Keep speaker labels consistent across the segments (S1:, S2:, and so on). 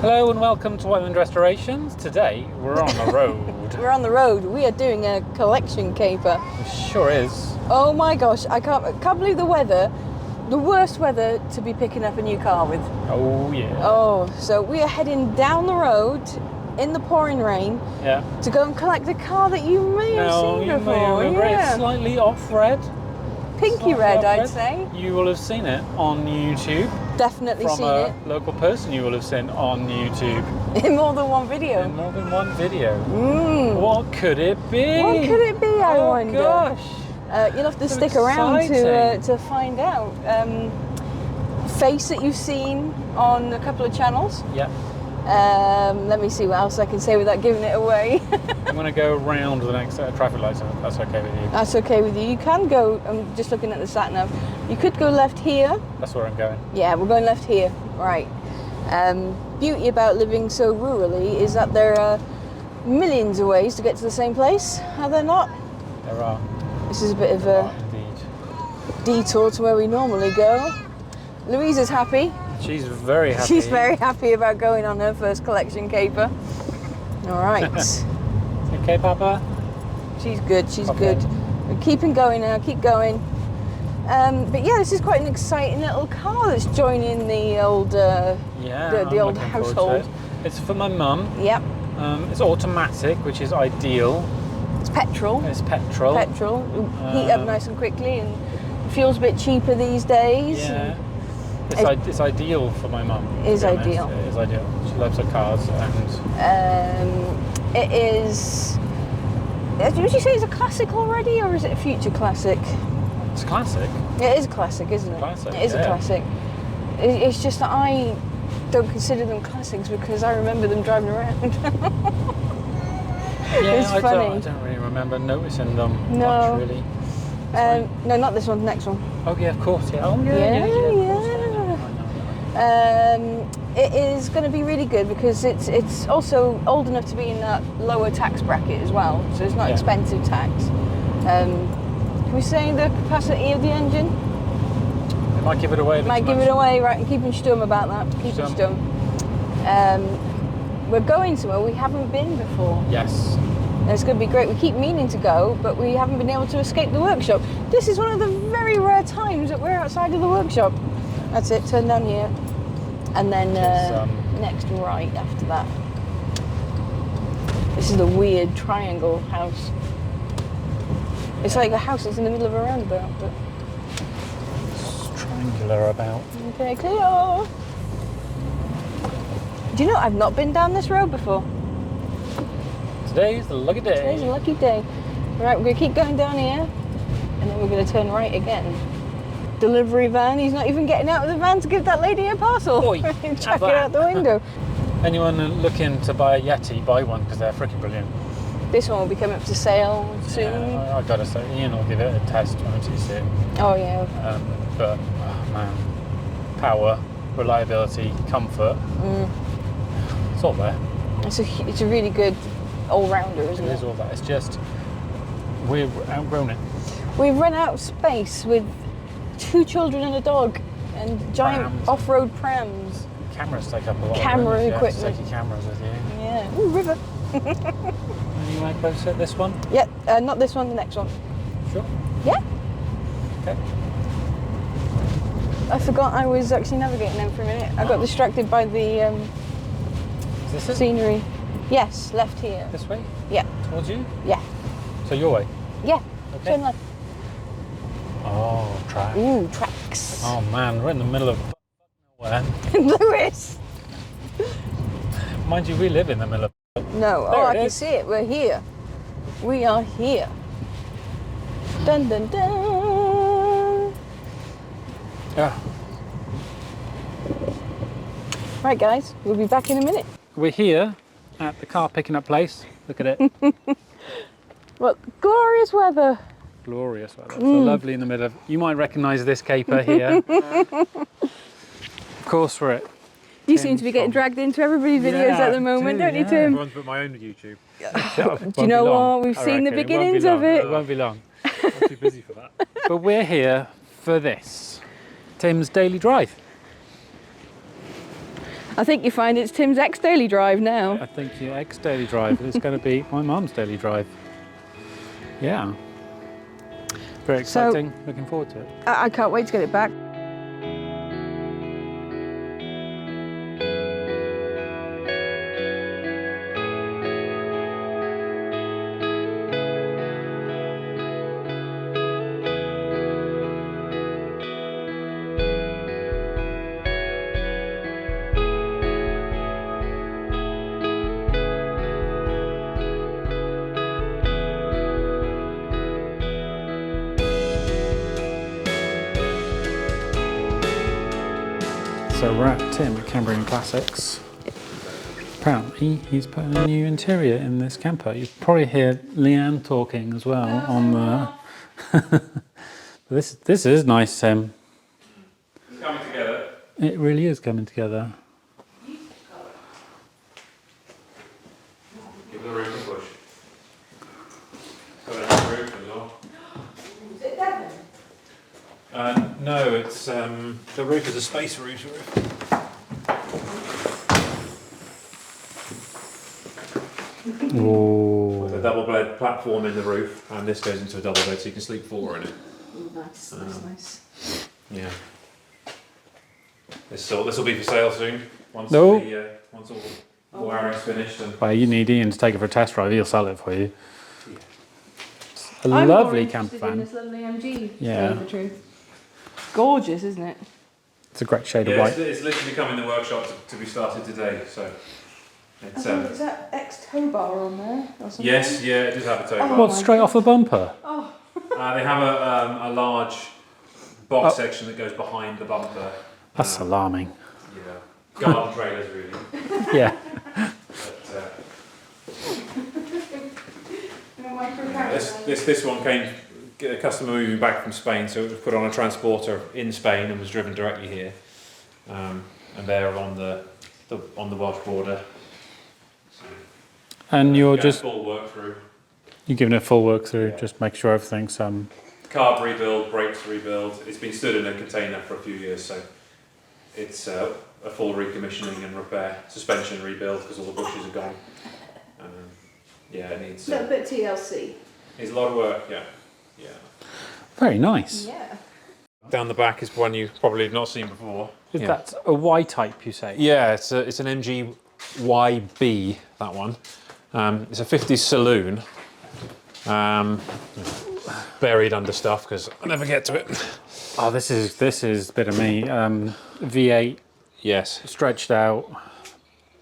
S1: Hello and welcome to Whiteland Restorations. Today we're on the road.
S2: We're on the road. We are doing a collection caper.
S1: It sure is.
S2: Oh my gosh, I can't believe the weather. The worst weather to be picking up a new car with.
S1: Oh yeah.
S2: Oh, so we are heading down the road in the pouring rain to go and collect a car that you may have seen before.
S1: May remember it's slightly off red.
S2: Pinky red, I'd say.
S1: You will have seen it on YouTube.
S2: Definitely seen it.
S1: From a local person you will have seen on YouTube.
S2: In more than one video.
S1: In more than one video. What could it be?
S2: What could it be, I wonder?
S1: Oh gosh.
S2: You'll have to
S1: So
S2: stick around
S1: exciting.
S2: to find out. Face that you've seen on a couple of channels.
S1: Yeah.
S2: Let me see what else I can say without giving it away.
S1: I'm going to go around the next set of traffic lights if that's okay with you.
S2: That's okay with you. You can go, I'm just looking at the sat nav. You could go left here.
S1: That's where I'm going.
S2: Yeah, we're going left here. Right. Beauty about living so rurally is that there are millions of ways to get to the same place. Are there not?
S1: There are.
S2: This is a bit of a detour to where we normally go. Louise is happy.
S1: She's very happy.
S2: She's very happy about going on her first collection caper. All right.
S1: Okay, Papa?
S2: She's good, she's
S1: Okay.
S2: good. We're keeping going now, keep going. But yeah, this is quite an exciting little car that's joining the old, the old
S1: looking forward to
S2: household.
S1: it. It's for my mum.
S2: Yep,
S1: It's automatic, which is ideal.
S2: it's petrol.
S1: It's petrol.
S2: Petrol, heat up nice and quickly, and fuel's a bit cheaper these days.
S1: Yeah. It's ideal for my mum.
S2: It is
S1: to be honest.
S2: ideal.
S1: It is ideal. She loves her cars and
S2: It is. Would you say it's a classic already, or is it a future classic?
S1: it's a classic.
S2: It is a classic, isn't it?
S1: Classic,
S2: It is a
S1: yeah.
S2: classic. It's just that I don't consider them classics because I remember them driving around. It's
S1: I
S2: funny.
S1: don't really remember noticing them
S2: No.
S1: much, really.
S2: No, not this one. The next one.
S1: Oh yeah, of course. Yeah. Oh
S2: Yeah,
S1: of course,
S2: It is going to be really good because it's also old enough to be in that lower tax bracket as well, so it's not expensive tax. Can we say the capacity of the engine?
S1: It might give it away.
S2: Might give it away, right? I'm keeping stum about that. Keeping stum. We're going somewhere we haven't been before.
S1: Yes.
S2: And it's going to be great. We keep meaning to go, but we haven't been able to escape the workshop. This is one of the very rare times that we're outside of the workshop. That's it. Turn down here. And then next right after that. This is the weird triangle house. It's like a house that's in the middle of a roundabout. But
S1: It's triangular about.
S2: okay, clear. Do you know I've not been down this road before?
S1: Today's the lucky day.
S2: Today's a lucky day. Right, we're going to keep going down here, and then we're going to turn right again. Delivery van. He's not even getting out of the van to give that lady a parcel.
S1: Oi,
S2: Chuck it
S1: have
S2: out the window.
S1: Anyone looking to buy a Yeti, buy one because they're freaking brilliant.
S2: This one will be coming up to sale soon.
S1: Yeah, I gotta say, Ian will give it a test once you see it.
S2: Oh yeah.
S1: But oh man, power, reliability, comfort, it's all there.
S2: It's a really good all-rounder, isn't
S1: It
S2: it?
S1: is all that. It's just we've outgrown it.
S2: We've run out of space with 2 children and a dog and giant
S1: Prams.
S2: off-road prams.
S1: Cameras take up a lot.
S2: Camera
S1: of room.
S2: equipment.
S1: Yeah, take your cameras with you.
S2: Yeah. Ooh, river.
S1: Any way closer? This one?
S2: Yeah, not this one, the next one.
S1: Sure.
S2: Yeah.
S1: Okay.
S2: I forgot I was actually navigating them for a minute. I got distracted by the
S1: Is this it?
S2: scenery. Yes, left here.
S1: This way?
S2: Yeah.
S1: Towards you?
S2: Yeah.
S1: So your way?
S2: Yeah.
S1: Okay.
S2: Turn left.
S1: Oh, track.
S2: Ooh, tracks.
S1: Oh man, we're in the middle of nowhere.
S2: Lewis.
S1: Mind you, we live in the middle of.
S2: No.
S1: There
S2: I
S1: it
S2: can
S1: is.
S2: see it. We're here. We are here. Dun dun dun.
S1: Yeah.
S2: Right, guys. We'll be back in a minute.
S1: We're here at the car picking up place. Look at it.
S2: Well, glorious weather.
S1: Glorious weather. So lovely in the middle of. You might recognise this caper here. Of course, we're at.
S2: You seem to be getting dragged into everybody's videos at the moment, don't you, Tim?
S3: Everyone's but my own YouTube.
S2: Do you know what? We've seen the beginnings of it.
S1: It won't be long.
S3: I'm too busy for that.
S1: But we're here for this. Tim's daily drive.
S2: I think you find it's Tim's ex-daily drive now.
S1: I think your ex-daily drive is going to be my mum's daily drive. Yeah. Very exciting. Looking forward to it.
S2: I can't wait to get it back.
S1: So we're at Tim at Cambrian Classics. Apparently he's putting a new interior in this camper. You probably hear Leanne talking as well on the... this is nice, Tim.
S3: It's coming together.
S1: It really is coming together.
S3: Give the roof a push. Got a roof as well.
S2: Is it Devon?
S3: No, it's the roof is a space roof.
S1: Oh,
S3: With a double bed platform in the roof, and this goes into a double bed, so you can sleep 4 in it.
S2: Nice, nice.
S3: Yeah. This will be for sale soon. Once
S1: No.
S3: once all the wiring's finished. And
S1: well, you need Ian to take it for a test drive. He'll sell it for you.
S3: Yeah.
S1: It's a
S2: I'm
S1: lovely
S2: more
S1: camper
S2: interested in
S1: van.
S2: this lovely MG. To
S1: Yeah.
S2: tell you the truth. Gorgeous, isn't it?
S1: It's a great shade of
S3: yeah,
S1: white.
S3: it's literally come in the workshop to be started today. So it's
S2: Is that ex-tow bar on there or something?
S3: yes, yeah, it does have a tow bar.
S1: What, straight off the bumper?
S2: Oh,
S3: They have a large box section that goes behind the bumper.
S1: That's alarming.
S3: Yeah, garden trailers really.
S1: Yeah.
S3: But, this one came a customer moving back from Spain, so it was put on a transporter in Spain and was driven directly here. And they're on the Welsh border. So,
S1: And you're
S3: going
S1: just
S3: full work through.
S1: you're giving it a full work through,
S3: Yeah.
S1: just make sure everything's
S3: Carb rebuild, brakes rebuild. It's been stood in a container for a few years, so it's a full recommissioning and repair. Suspension rebuild because all the bushes are gone. Yeah, it needs.
S2: a little bit TLC.
S3: Needs a lot of work. Yeah, yeah.
S1: very nice.
S2: Yeah.
S3: Down the back is one you probably have not seen before.
S1: Is
S3: Yeah.
S1: that a Y type, you say?
S3: Yeah, it's an MG YB, that one. It's a 50s saloon. Buried under stuff because I never get to it.
S1: Oh, this is a bit of me. V8
S3: Yes.
S1: stretched out,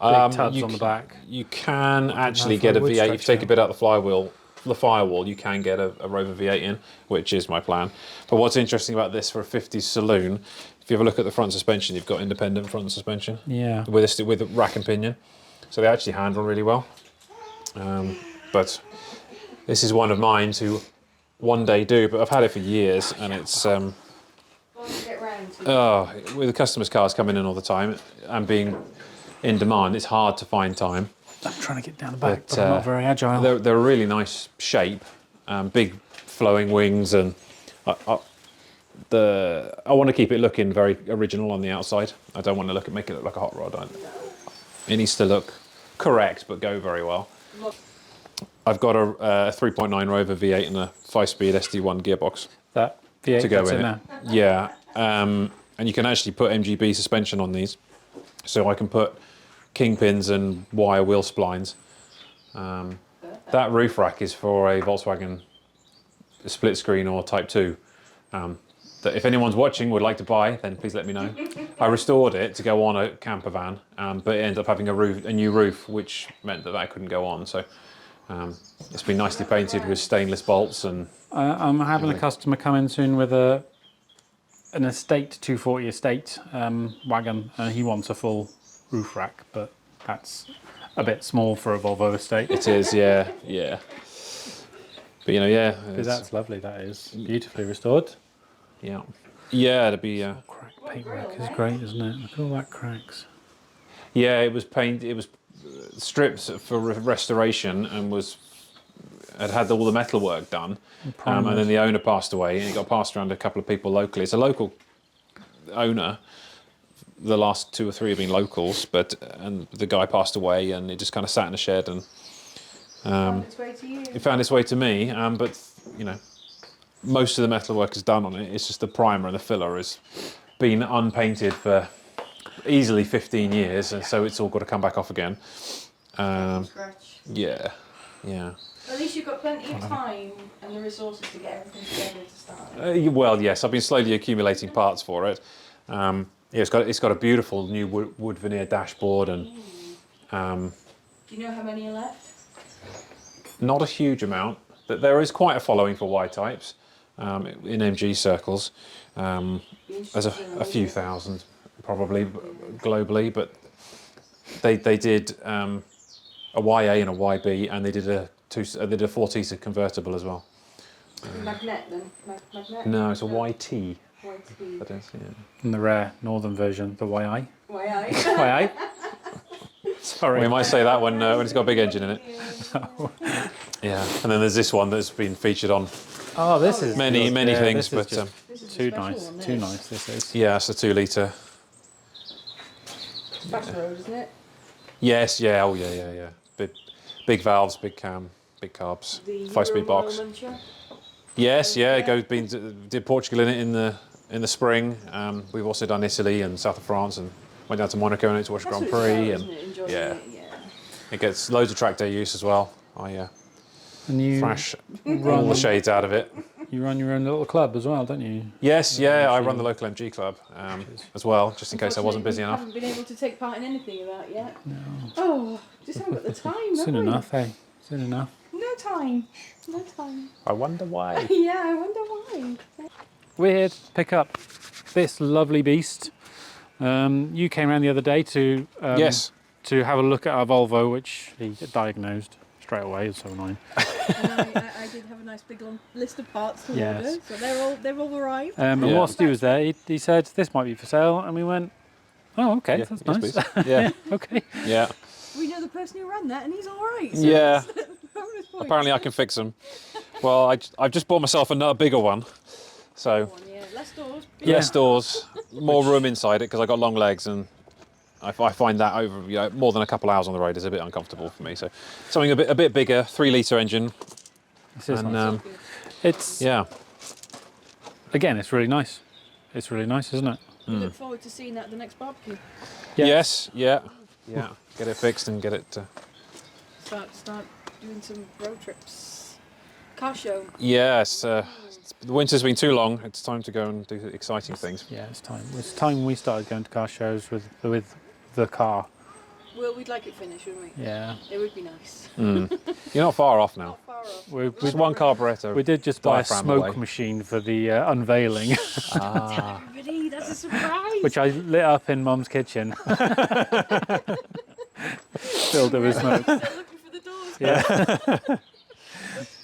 S1: big tubs on the back.
S3: You can actually
S1: if
S3: get
S1: I
S3: a
S1: would
S3: V8 if you
S1: stretch
S3: take a
S1: out.
S3: bit out the firewall. You can get a Rover V8 in, which is my plan. But what's interesting about this for a 50s saloon, if you have a look at the front suspension, you've got independent front suspension.
S1: Yeah.
S3: With a rack and pinion, so they actually handle really well. But this is one of mine to one day do, but I've had it for years, and it's
S2: Get round to.
S3: with the customers' cars coming in all the time and being in demand, it's hard to find time.
S1: I'm trying to get down the back,
S3: But,
S1: but I'm not very agile.
S3: They're a really nice shape, big flowing wings, and I want to keep it looking very original on the outside. I don't want to make it look like a hot rod. It needs to look correct, but go very well. I've got a 3.9 Rover V8 and a 5-speed SD1 gearbox
S1: That V8
S3: to go
S1: that's
S3: in it.
S1: there.
S3: Yeah, and you can actually put MGB suspension on these, so I can put kingpins and wire wheel splines. That roof rack is for a Volkswagen split screen or Type 2. That if anyone's watching would like to buy, then please let me know. I restored it to go on a camper van, but it ended up having a new roof, which meant that couldn't go on. So it's been nicely painted with stainless bolts and.
S1: I'm having a customer come in soon with an estate 240 estate wagon, and he wants a full roof rack, but that's a bit small for a Volvo estate.
S3: It is, yeah, yeah. But yeah.
S1: Because that's lovely. That is beautifully restored.
S3: Yeah. Yeah, it'd be.
S1: Crack paintwork is great, isn't it? Look at all that cracks.
S3: Yeah, it was painted. It was stripped for restoration and had all the metal work done. And then the owner passed away, and it got passed around to a couple of people locally. It's a local owner, the last 2 or 3 have been locals, and the guy passed away, and it just kind of sat in a shed, and
S2: Found its way to you.
S3: it found its way to me. But you know, most of the metalwork is done on it. It's just the primer and the filler has been unpainted for easily 15 years, and so it's all got to come back off again.
S2: Scratch.
S3: Yeah.
S2: At least you've got plenty of time and the resources to get everything together to start.
S3: Well, yes, I've been slowly accumulating parts for it. Yeah, it's got a beautiful new wood veneer dashboard, and
S2: Do you know how many are left?
S3: not a huge amount. There is quite a following for Y types in MG circles. There's a few thousand probably globally, but they did a YA and a YB, and they did a 4-seater convertible as well.
S2: Magnet then? Magnet?
S3: No, it's a YT.
S2: YT.
S3: That is, yeah.
S1: And the rare northern version, the YI.
S2: YI.
S1: YI. Sorry.
S3: We might say that when it's got a big engine in it. Yeah, and then there's this one that's been featured on
S1: Oh, this is
S3: many things,
S1: this is
S3: but
S1: just
S2: This is a
S1: too
S2: special
S1: nice.
S2: one,
S1: Too
S2: this.
S1: nice. This is.
S3: yeah, it's a 2-litre.
S2: Fast road, isn't it?
S3: Yes, yeah, oh yeah. Big valves, big cam, big carbs,
S2: The
S3: 5-speed
S2: Euro
S3: box.
S2: Royal Muncher.
S3: Yes, yeah,
S2: Yeah.
S3: did Portugal in it in the spring. We've also done Italy and south of France, and went down to Monaco and to watch
S2: That's
S3: Grand
S2: what it's
S3: Prix,
S2: about,
S3: and
S2: isn't it? Enjoying
S3: yeah.
S2: it, yeah.
S3: it gets loads of track day use as well. I
S1: And you
S3: thrash all the shades out of it.
S1: you run your own little club as well, don't you?
S3: Yes, yeah, I run the local MG club as well, just in case I wasn't busy
S2: Unfortunately,
S3: enough.
S2: haven't been able to take part in anything of that yet. No. Oh, just haven't got the time.
S1: Soon
S2: have we?
S1: enough, hey. Soon enough.
S2: No time. No time.
S3: I wonder why.
S2: Yeah, I wonder why.
S1: We're here to pick up this lovely beast. You came around the other day to
S3: Yes.
S1: to have a look at our Volvo, which he diagnosed straight away. It's so annoying.
S2: I did have a nice big long list of parts to
S1: Yes.
S2: order, so they're all arrived.
S1: And
S3: Yeah.
S1: whilst he was there, he said this might be for sale, and we went, oh, okay,
S3: Yeah,
S1: that's
S3: yes,
S1: nice.
S3: please. Yeah,
S1: Okay.
S3: yeah.
S2: We know the person who ran that, and he's all right. So
S3: Yeah.
S2: that's bonus points.
S3: Apparently I can fix them. Well, I've just bought myself another bigger one, so
S2: One, yeah. Less doors.
S1: Yeah.
S3: less doors, more room inside it because I got long legs, and I find that over more than a couple hours on the road is a bit uncomfortable for me. So something a bit bigger, 3-litre engine,
S1: This is
S3: and
S1: nice. It's
S3: yeah,
S1: again, it's really nice. It's really nice, isn't it?
S2: We look forward to seeing that at the next barbecue.
S3: yes, yeah. Get it fixed and get it.
S2: Start doing some road trips. Car show.
S3: Yes, the winter's been too long. It's time to go and do exciting things.
S1: Yeah, it's time. It's time we started going to car shows with the car.
S2: Well, we'd like it finished, wouldn't we?
S1: Yeah.
S2: It would be nice.
S3: You're not far off now.
S2: Not far off.
S1: We
S3: Just one carburettor.
S1: we did just buy a
S3: diaphragm
S1: smoke
S3: away.
S1: machine for the unveiling,
S2: Everybody, that's a surprise.
S1: which I lit up in Mum's kitchen. Filled it with smoke.
S2: Still looking for the doors.
S1: Yeah.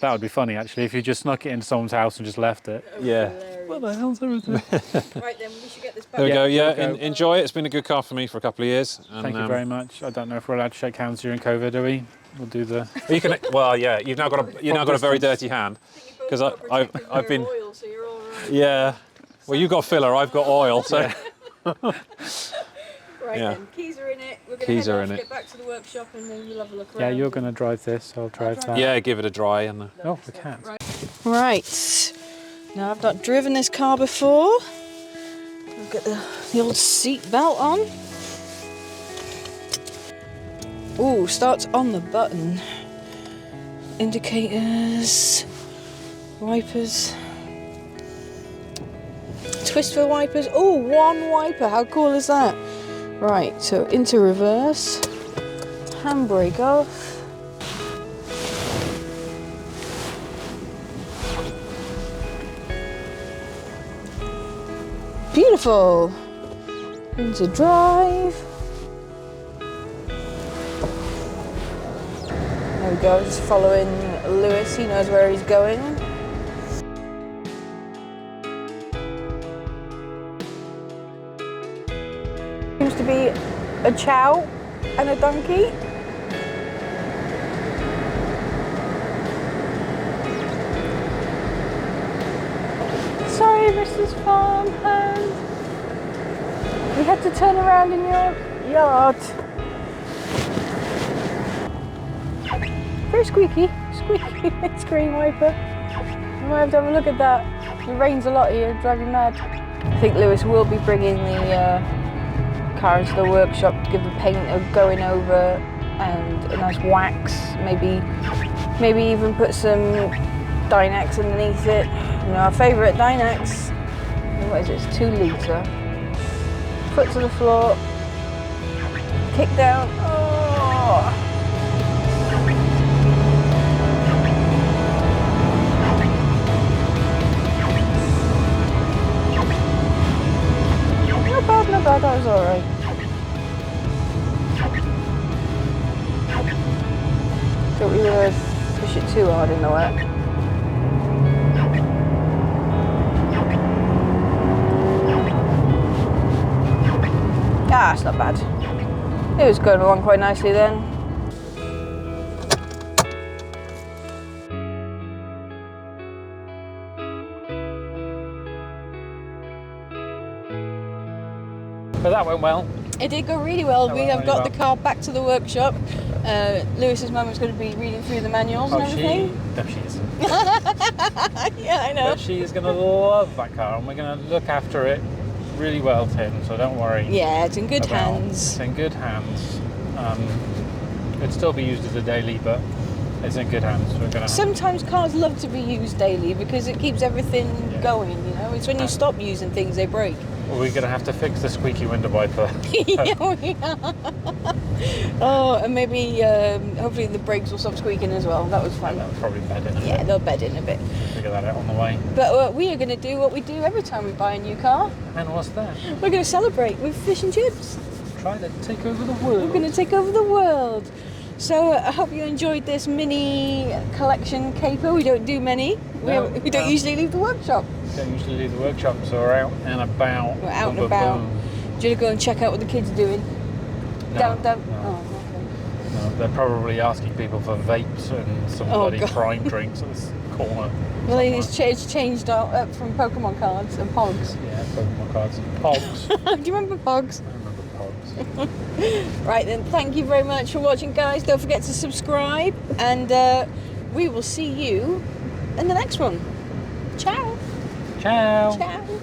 S1: That would be funny actually if you just snuck it into someone's house and just left it.
S3: Yeah.
S1: What the hell's everything?
S2: Right then, we should get this back.
S3: There we go. Yeah,
S1: there we go.
S3: enjoy it. It's been a good car for me for a couple of years. And,
S1: Thank you very much. I don't know if we're allowed to shake hands during COVID, are we? We'll do the.
S3: You can. Well, yeah. You've now got a very dirty hand. 'Cause I've been-
S2: Oil, so you're all right.
S3: Yeah. Well, you've got filler. I've got oil. So
S2: Right
S3: Yeah.
S2: then, keys are in it. We're going
S3: Keys
S2: to
S3: are
S2: head
S3: in
S2: off,
S3: it.
S2: get back to the workshop, and then we'll have a look around.
S1: Yeah, you're going to drive this. I'll drive
S2: drive
S1: that.
S3: yeah, give it a dry and.
S1: Oh, the cat.
S2: Right. Now I've not driven this car before. I'll get the old seat belt on. Ooh, starts on the button. Indicators, wipers, twist for wipers. Oh, one wiper. How cool is that? Right, so into reverse, handbrake off. Beautiful. Into drive. There we go, just following Lewis, he knows where he's going. Seems to be a chow and a donkey. Sorry, Mrs. Farmhand. We had to turn around in your yard. Very squeaky screen wiper. You might have to have a look at that. It rains a lot here, drive you mad. I think Lewis will be bringing the car into the workshop to give the paint a going over and a nice wax. Maybe even put some Dynex underneath it. You know, our favourite Dynex. What is it? It's 2 litre. Foot to the floor. Kick down. Oh. Not bad, that was alright. Don't we push it too hard in the work. Ah, it's not bad. It was going along quite nicely then.
S1: But that went well.
S2: It did go really well. We have
S1: really
S2: got
S1: well.
S2: the car back to the workshop. Lewis's mum is going to be reading through the manuals and everything.
S1: No, she isn't.
S2: Yeah, I know.
S1: But she is going to love that car, and we're going to look after it really well, Tim. So don't worry.
S2: Yeah, it's in good hands.
S1: It's in good hands. It'd still be used as a daily, but it's in good hands. We're going to.
S2: Sometimes cars love to be used daily because it keeps everything going. You know, it's when you stop using things they break.
S1: Well, we're going to have to fix the squeaky window wiper.
S2: Yeah, we are. Oh, and maybe hopefully the brakes will stop squeaking as well. That was fun.
S1: That'll probably bed in a
S2: Yeah,
S1: bit.
S2: they'll bed in a bit.
S1: Figure that out on the way.
S2: But we are going to do what we do every time we buy a new car.
S1: And what's that?
S2: We're going to celebrate with fish and chips.
S1: Try to take over the world.
S2: We're going to take over the world. So I hope you enjoyed this mini collection caper. We don't do many. We don't usually leave the workshop.
S1: Don't usually leave the workshop, so we're out and about.
S2: We're out and about. Do you want to go and check out what the kids are doing?
S1: No,
S2: Down.
S1: no.
S2: Oh,
S1: No, they're probably asking people for vapes and some bloody
S2: God.
S1: prime drinks at this corner.
S2: okay. Well, it's changed up from Pokemon cards and Pogs.
S1: Yeah, Pokemon cards. Pogs.
S2: Do you remember Pogs?
S1: I remember Pogs.
S2: Right then, thank you very much for watching, guys. Don't forget to subscribe, and we will see you in the next one. Ciao.
S1: Ciao.
S2: Ciao.